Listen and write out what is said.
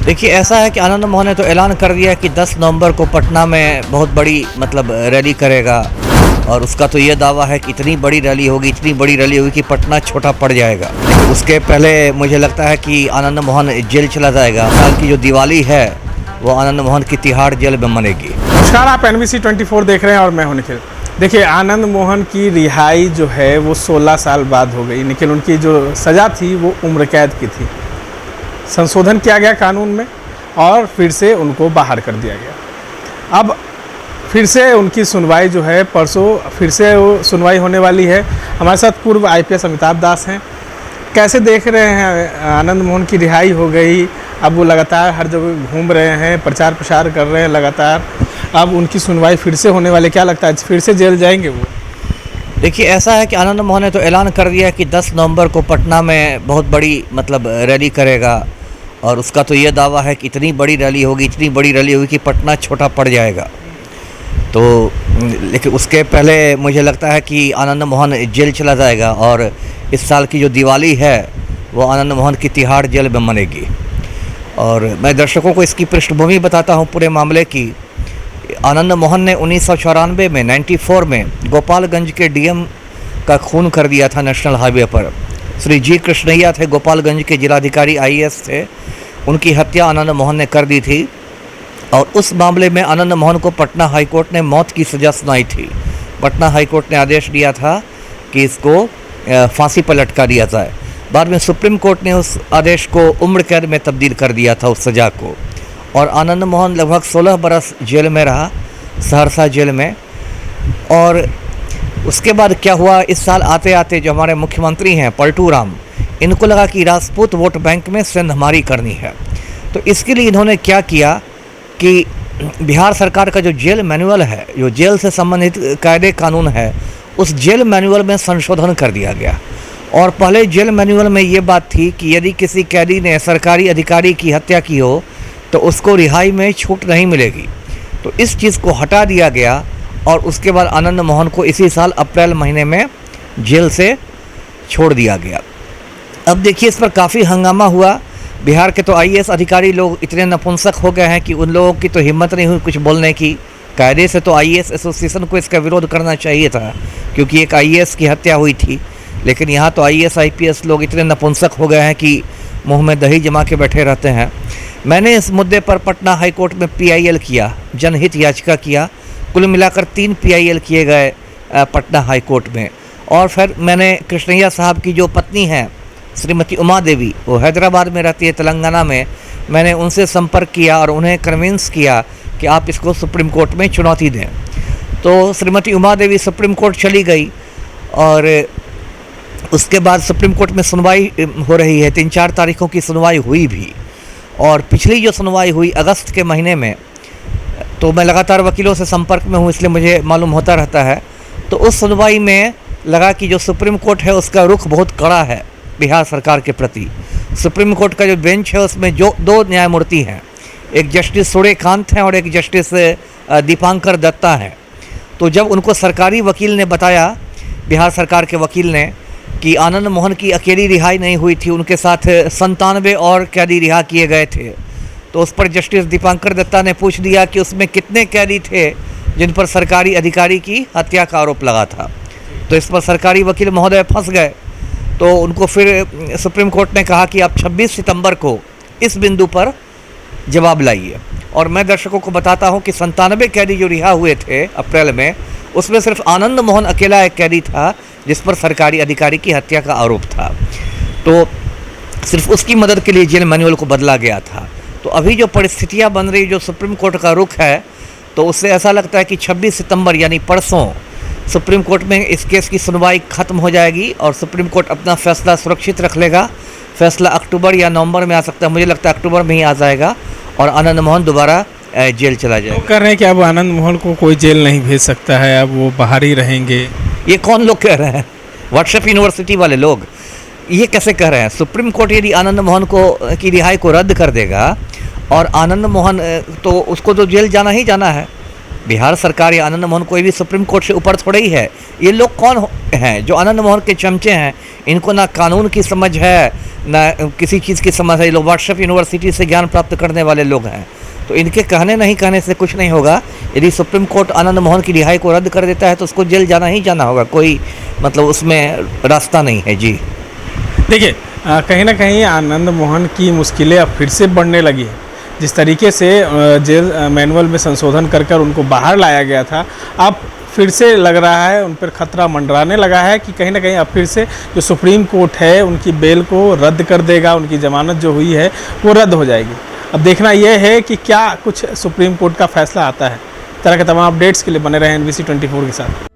देखिए, ऐसा है कि आनंद मोहन ने तो ऐलान कर दिया कि 10 नवंबर को पटना में बहुत बड़ी रैली करेगा और उसका तो ये दावा है कि इतनी बड़ी रैली होगी कि पटना छोटा पड़ जाएगा। उसके पहले मुझे लगता है कि आनंद मोहन जेल चला जाएगा। साल की जो दिवाली है वो आनंद मोहन की तिहाड़ जेल में मनेगी। नमस्कार, आप NBC 24 देख रहे हैं और मैं हूं निखिल। देखिए, आनंद मोहन की रिहाई जो है वो 16 साल बाद हो गई। निखिल, उनकी जो सज़ा थी वो उम्र कैद की थी। संशोधन किया गया कानून में और फिर से उनको बाहर कर दिया गया। अब फिर से उनकी सुनवाई जो है परसों फिर से वो सुनवाई होने वाली है। हमारे साथ पूर्व IPS अमिताभ दास हैं। कैसे देख रहे हैं, आनंद मोहन की रिहाई हो गई, अब वो लगातार हर जगह घूम रहे हैं, प्रचार प्रसार कर रहे हैं लगातार। अब उनकी सुनवाई फिर से होने वाली, क्या लगता है फिर से जेल जाएंगे वो? देखिए, ऐसा है कि आनंद मोहन ने तो ऐलान कर दिया कि 10 नवंबर को पटना में बहुत बड़ी रैली करेगा और उसका तो ये दावा है कि इतनी बड़ी रैली होगी कि पटना छोटा पड़ जाएगा। तो लेकिन उसके पहले मुझे लगता है कि आनंद मोहन जेल चला जाएगा और इस साल की जो दिवाली है वो आनंद मोहन की तिहाड़ जेल में मनेगी। और मैं दर्शकों को इसकी पृष्ठभूमि बताता हूँ पूरे मामले की। आनंद मोहन ने 1994 में 94 में गोपालगंज के DM का खून कर दिया था नेशनल हाईवे पर। श्री जी कृष्णैया थे, गोपालगंज के जिलाधिकारी IAS थे। उनकी हत्या आनंद मोहन ने कर दी थी और उस मामले में आनंद मोहन को पटना हाईकोर्ट ने मौत की सज़ा सुनाई थी। पटना हाईकोर्ट ने आदेश दिया था कि इसको फांसी पर लटका दिया जाए। बाद में सुप्रीम कोर्ट ने उस आदेश को उम्र कैद में तब्दील कर दिया था, उस सज़ा को। और आनंद मोहन लगभग 16 बरस जेल में रहा, सहरसा जेल में। और उसके बाद क्या हुआ, इस साल आते आते जो हमारे मुख्यमंत्री हैं पलटू राम, इनको लगा कि राजपूत वोट बैंक में सेंधमारी करनी है। तो इसके लिए इन्होंने क्या किया कि बिहार सरकार का जो जेल मैनुअल है, जो जेल से संबंधित कायदे कानून है, उस जेल मैनुअल में संशोधन कर दिया गया। और पहले जेल मैनुअल में ये बात थी कि यदि किसी कैदी ने सरकारी अधिकारी की हत्या की हो तो उसको रिहाई में छूट नहीं मिलेगी। तो इस चीज़ को हटा दिया गया और उसके बाद आनंद मोहन को इसी साल अप्रैल महीने में जेल से छोड़ दिया गया। अब देखिए, इस पर काफ़ी हंगामा हुआ। बिहार के तो IAS अधिकारी लोग इतने नपुंसक हो गए हैं कि उन लोगों की तो हिम्मत नहीं हुई कुछ बोलने की। कायदे से तो IAS एसोसिएशन को इसका विरोध करना चाहिए था क्योंकि एक IAS की हत्या हुई थी। लेकिन यहाँ तो IAS IPS लोग इतने नपुंसक हो गए हैं कि मुंह में दही जमा के बैठे रहते हैं। मैंने इस मुद्दे पर पटना हाईकोर्ट में PIL किया, जनहित याचिका किया। कुल मिलाकर 3 PIL किए गए पटना हाईकोर्ट में। और फिर मैंने कृष्णैया साहब की जो पत्नी हैं श्रीमती उमा देवी, वो हैदराबाद में रहती है, तेलंगाना में, मैंने उनसे संपर्क किया और उन्हें कन्विंस किया कि आप इसको सुप्रीम कोर्ट में चुनौती दें। तो श्रीमती उमा देवी सुप्रीम कोर्ट चली गई और उसके बाद सुप्रीम कोर्ट में सुनवाई हो रही है। 3-4 तारीखों की सुनवाई हुई भी। और पिछली जो सुनवाई हुई अगस्त के महीने में, तो मैं लगातार वकीलों से संपर्क में हूँ इसलिए मुझे मालूम होता रहता है। तो उस सुनवाई में लगा कि जो सुप्रीम कोर्ट है उसका रुख बहुत कड़ा है बिहार सरकार के प्रति। सुप्रीम कोर्ट का जो बेंच है उसमें जो 2 न्यायमूर्ति हैं, एक जस्टिस सूर्यकांत हैं और एक जस्टिस दीपांकर दत्ता हैं। तो जब उनको सरकारी वकील ने बताया, बिहार सरकार के वकील ने, कि आनंद मोहन की अकेली रिहाई नहीं हुई थी, उनके साथ 97 और कैदी रिहा किए गए थे, तो उस पर जस्टिस दीपांकर दत्ता ने पूछ दिया कि उसमें कितने कैदी थे जिन पर सरकारी अधिकारी की हत्या का आरोप लगा था। तो इस पर सरकारी वकील महोदय फंस गए। तो उनको फिर सुप्रीम कोर्ट ने कहा कि आप 26 सितंबर को इस बिंदु पर जवाब लाइए। और मैं दर्शकों को बताता हूं कि 97 कैदी जो रिहा हुए थे अप्रैल में, उसमें सिर्फ आनंद मोहन अकेला एक कैदी था जिस पर सरकारी अधिकारी की हत्या का आरोप था। तो सिर्फ उसकी मदद के लिए जेल मैनुअल को बदला गया था। तो अभी जो परिस्थितियां बन रही, जो सुप्रीम कोर्ट का रुख है, तो उससे ऐसा लगता है कि 26 सितंबर यानी परसों सुप्रीम कोर्ट में इस केस की सुनवाई खत्म हो जाएगी और सुप्रीम कोर्ट अपना फैसला सुरक्षित रख लेगा। फैसला अक्टूबर या नवंबर में आ सकता है, मुझे लगता है अक्टूबर में ही आ जाएगा और आनंद मोहन दोबारा जेल चला जाएगा। तो कह रहे हैं कि अब आनंद मोहन को कोई जेल नहीं भेज सकता है, अब वो बाहर ही रहेंगे। ये कौन लोग कह रहे हैं? व्हाट्सएप यूनिवर्सिटी वाले लोग ये कैसे कह रहे हैं? सुप्रीम कोर्ट यदि आनंद मोहन को की रिहाई को रद्द कर देगा और आनंद मोहन तो उसको तो जेल जाना ही जाना है। बिहार सरकार या आनंद मोहन कोई भी सुप्रीम कोर्ट से ऊपर थोड़े ही है। ये लोग कौन हैं जो आनंद मोहन के चमचे हैं? इनको ना कानून की समझ है, ना किसी चीज़ की समझ है। ये लोग व्हाट्सएप यूनिवर्सिटी से ज्ञान प्राप्त करने वाले लोग हैं, तो इनके कहने नहीं कहने से कुछ नहीं होगा। यदि सुप्रीम कोर्ट आनंद मोहन की रिहाई को रद्द कर देता है तो उसको जेल जाना ही जाना होगा, कोई मतलब उसमें रास्ता नहीं है जी। देखिए कहीं ना कहीं आनंद मोहन की मुश्किलें अब फिर से बढ़ने लगी हैं। जिस तरीके से जेल मैनुअल में संशोधन कर कर उनको बाहर लाया गया था, अब फिर से लग रहा है उन पर खतरा मंडराने लगा है कि कहीं ना कहीं अब फिर से जो सुप्रीम कोर्ट है उनकी बेल को रद्द कर देगा, उनकी ज़मानत जो हुई है वो रद्द हो जाएगी। अब देखना यह है कि क्या कुछ सुप्रीम कोर्ट का फैसला आता है। इस तरह के तमाम अपडेट्स के लिए बने रहें NBC 24 के साथ।